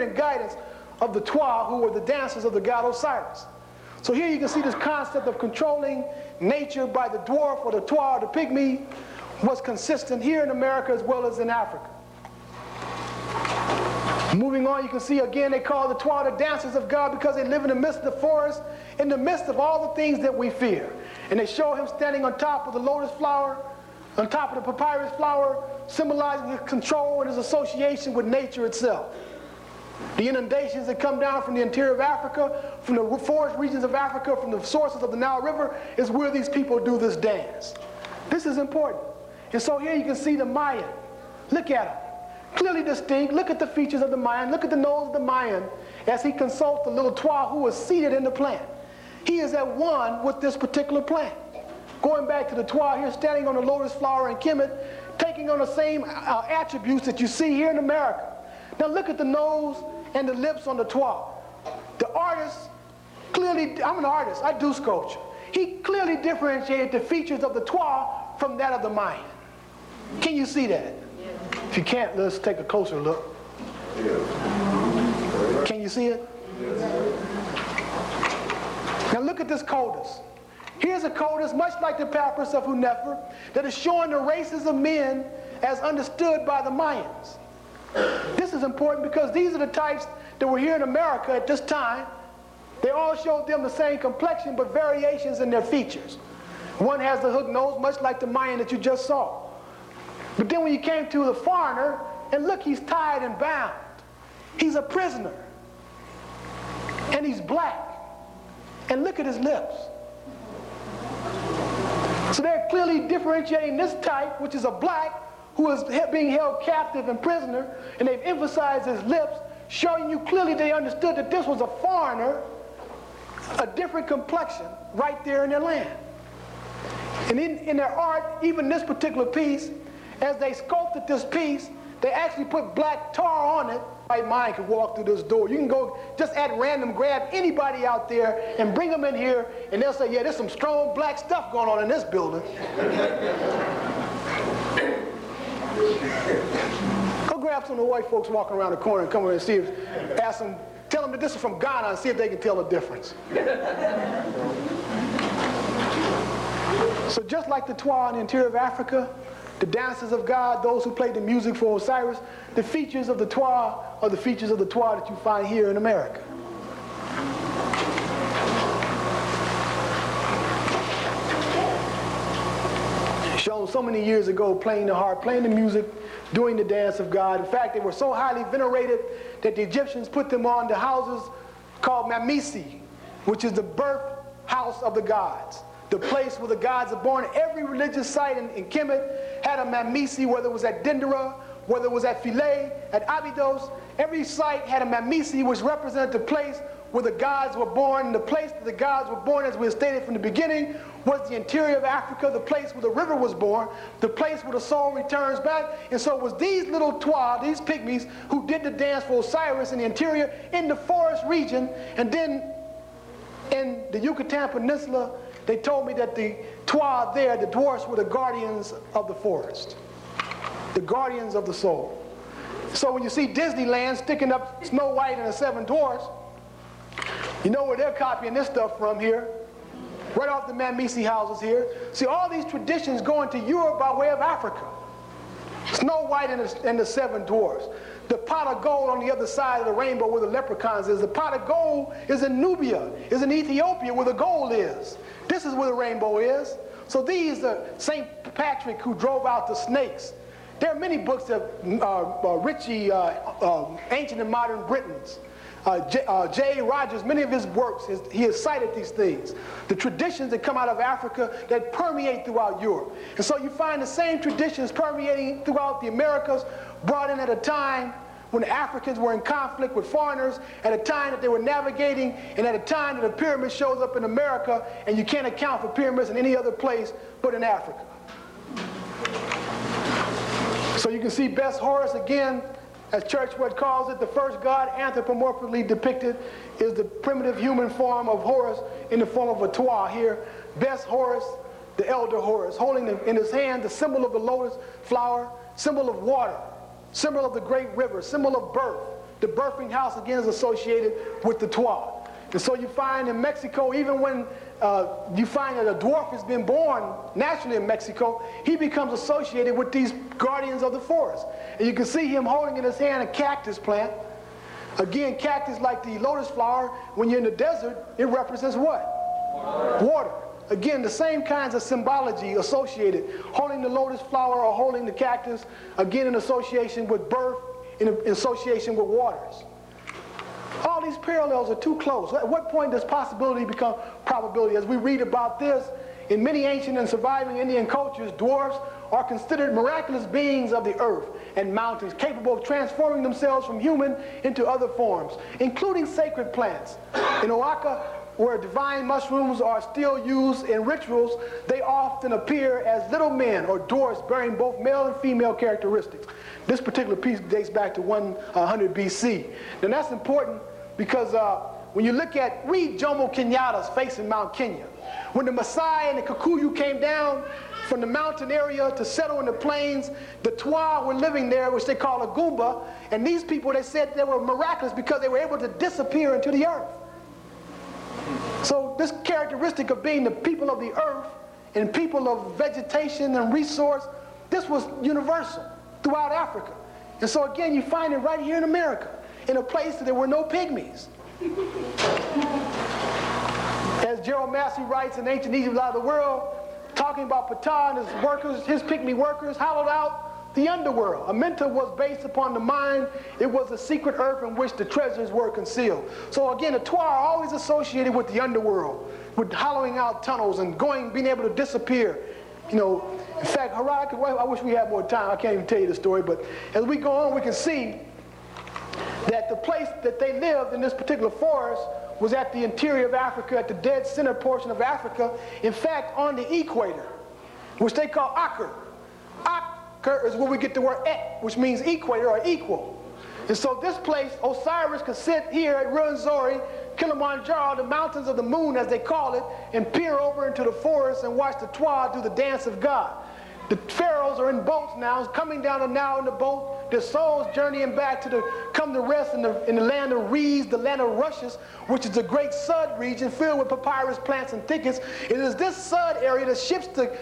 spirit and guidance of the Twa, who were the dancers of the god Osiris. So here you can see this concept of controlling nature by the dwarf or the Twa or the pygmy was consistent here in America as well as in Africa. Moving on, you can see again they call the Twa the dancers of God because they live in the midst of the forest, in the midst of all the things that we fear. And they show him standing on top of the lotus flower, on top of the papyrus flower, symbolizing his control and his association with nature itself. The inundations that come down from the interior of Africa, from the forest regions of Africa, from the sources of the Nile River, is where these people do this dance. This is important. And so here you can see the Mayan. Look at him. Clearly distinct. Look at the features of the Mayan. Look at the nose of the Mayan as he consults the little Twa who is seated in the plant. He is at one with this particular plant. Going back to the Twa here, standing on the lotus flower in Kemet, taking on the same attributes that you see here in America. Now look at the nose and the lips on the Twa. The artist clearly, I'm an artist, I do sculpture. He clearly differentiated the features of the Twa from that of the Mayan. Can you see that? Yeah. If you can't, let's take a closer look. Yeah. Can you see it? Yeah. Now look at this codex. Here's a codex much like the papyrus of Hunefer that is showing the races of men as understood by the Mayans. This is important because these are the types that were here in America at this time. They all showed them the same complexion but variations in their features. One has the hook nose much like the Mayan that you just saw. But then when you came to the foreigner, and look, he's tied and bound. He's a prisoner. And he's black. And look at his lips. So they're clearly differentiating this type, which is a black, who is being held captive and prisoner, and they've emphasized his lips, showing you clearly they understood that this was a foreigner, a different complexion, right there in their land. And in their art, even this particular piece, as they sculpted this piece, they actually put black tar on it. My mind could walk through this door. You can go just at random, grab anybody out there and bring them in here, and they'll say, yeah, there's some strong black stuff going on in this building. Go grab some of the white folks walking around the corner and come over and see if, ask them, tell them that this is from Ghana and see if they can tell the difference. So just like the Twa in the interior of Africa, the dancers of God, those who played the music for Osiris, the features of the Twa are the features of the Twa that you find here in America. Shown so many years ago, playing the harp, playing the music, doing the dance of God. In fact, they were so highly venerated that the Egyptians put them on the houses called Mamisi, which is the birth house of the gods. The place where the gods are born. Every religious site in Kemet had a Mamisi, whether it was at Dendera, whether it was at Philae, at Abydos. Every site had a Mamisi, which represented the place where the gods were born. And the place that the gods were born, as we have stated from the beginning, was the interior of Africa, the place where the river was born, the place where the soul returns back. And so it was these little Twa, these pygmies, who did the dance for Osiris in the interior, in the forest region. And then in the Yucatan Peninsula, they told me that the Twa there, the dwarfs, were the guardians of the forest, the guardians of the soul. So when you see Disneyland sticking up Snow White and the Seven Dwarfs, you know where they're copying this stuff from here, right off the Mamisi houses here. See, all these traditions go into Europe by way of Africa. Snow White and the Seven Dwarfs. The pot of gold on the other side of the rainbow where the leprechauns is. The pot of gold is in Nubia, is in Ethiopia where the gold is. This is where the rainbow is. So these are St. Patrick who drove out the snakes. There are many books of Ritchie, Ancient and Modern Britons. J. Rogers, many of his works, he has cited these things. The traditions that come out of Africa that permeate throughout Europe. And so you find the same traditions permeating throughout the Americas, brought in at a time when the Africans were in conflict with foreigners, at a time that they were navigating, and at a time that a pyramid shows up in America, and you can't account for pyramids in any other place but in Africa. So you can see Bess Horus again, as Churchward calls it, the first god anthropomorphically depicted is the primitive human form of Horus in the form of a Twa here. Bess Horus, the elder Horus, holding in his hand the symbol of the lotus flower, symbol of water, symbol of the great river, symbol of birth, the birthing house again is associated with the Twa. And so you find in Mexico, even when you find that a dwarf has been born naturally in Mexico, he becomes associated with these guardians of the forest. And you can see him holding in his hand a cactus plant. Again, cactus, like the lotus flower, when you're in the desert, it represents what? Water. Again, the same kinds of symbology associated. Holding the lotus flower or holding the cactus, again in association with birth, in association with waters. All these parallels are too close. At what point does possibility become probability? As we read about this, in many ancient and surviving Indian cultures, dwarfs are considered miraculous beings of the earth and mountains, capable of transforming themselves from human into other forms, including sacred plants. In Oaxaca, where divine mushrooms are still used in rituals, they often appear as little men or dwarfs bearing both male and female characteristics. This particular piece dates back to 100 BC. Now that's important because when you look at, read Jomo Kenyatta's Facing Mount Kenya. When the Maasai and the Kikuyu came down from the mountain area to settle in the plains, the Twa were living there, which they call a Goomba, and these people, they said they were miraculous because they were able to disappear into the earth. So this characteristic of being the people of the earth and people of vegetation and resource, this was universal throughout Africa. And so again, you find it right here in America, in a place that there were no pygmies. As Gerald Massey writes in Ancient Egypt, Out of the World, talking about Ptah and his workers, his pygmy workers, hollowed out the underworld. Amenta was based upon the mind. It was a secret earth in which the treasures were concealed. So again, the Twa are always associated with the underworld, with hollowing out tunnels and being able to disappear. You know, in fact, I wish we had more time. I can't even tell you the story, but as we go on, we can see that the place that they lived in this particular forest was at the interior of Africa, at the dead center portion of Africa, in fact, on the equator, which they call Aker. Aker is where we get the word et, which means equator or equal. And so this place, Osiris could sit here at Ruwenzori, Kilimanjaro, the mountains of the moon as they call it, and peer over into the forest and watch the Twa do the dance of God. The pharaohs are in boats now, coming down the Nile in the boat. Their souls journeying back to come to rest in the land of reeds, the land of rushes, which is a great sud region filled with papyrus plants and thickets. It is this sud area that ships the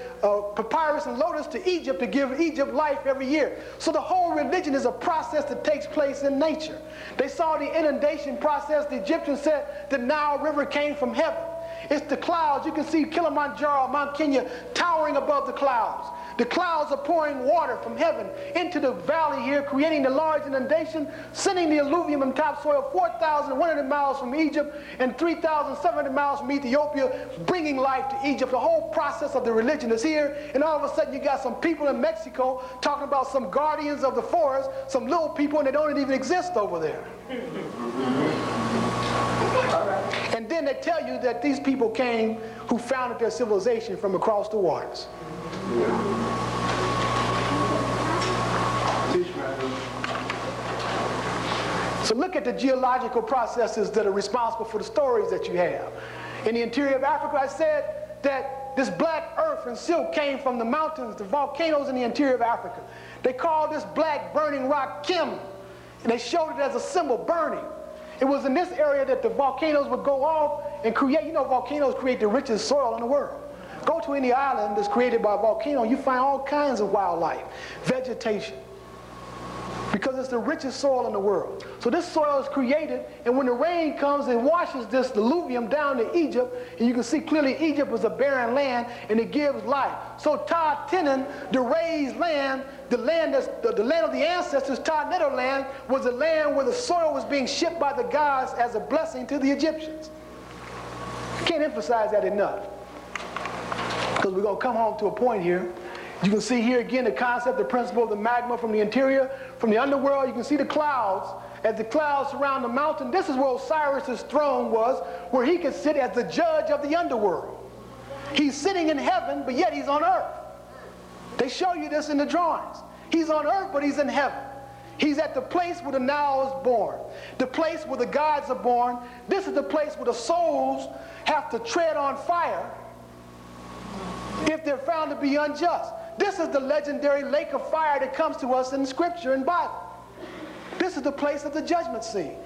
papyrus and lotus to Egypt to give Egypt life every year. So the whole religion is a process that takes place in nature. They saw the inundation process. The Egyptians said the Nile River came from heaven. It's the clouds. You can see Kilimanjaro, Mount Kenya, towering above the clouds. The clouds are pouring water from heaven into the valley here, creating the large inundation, sending the alluvium and topsoil 4,100 miles from Egypt and 3,700 miles from Ethiopia, bringing life to Egypt. The whole process of the religion is here, and all of a sudden you got some people in Mexico talking about some guardians of the forest, some little people, and they don't even exist over there. And then they tell you that these people came who founded their civilization from across the waters. So look at the geological processes that are responsible for the stories that you have. In the interior of Africa, I said that this black earth and silt came from the mountains, the volcanoes in the interior of Africa. They called this black burning rock Kim, and they showed it as a symbol, burning. It was in this area that the volcanoes would go off and create, you know, volcanoes create the richest soil in the world. Go to any island that's created by a volcano, you find all kinds of wildlife, vegetation, because it's the richest soil in the world. So this soil is created, and when the rain comes, it washes this alluvium down to Egypt, and you can see clearly Egypt was a barren land, and it gives life. So Ta Tenen, the raised land, the land of the ancestors, Ta Netherland, was a land where the soil was being shipped by the gods as a blessing to the Egyptians. I can't emphasize that enough, because we're going to come home to a point here. You can see here again the concept, the principle of the magma from the interior, from the underworld. You can see the clouds. As the clouds surround the mountain, this is where Osiris' throne was, where he could sit as the judge of the underworld. He's sitting in heaven, but yet he's on earth. They show you this in the drawings. He's on earth, but he's in heaven. He's at the place where the Nile is born, the place where the gods are born. This is the place where the souls have to tread on fire if they're found to be unjust. This is the legendary lake of fire that comes to us in the scripture and Bible. This is the place of the judgment seat.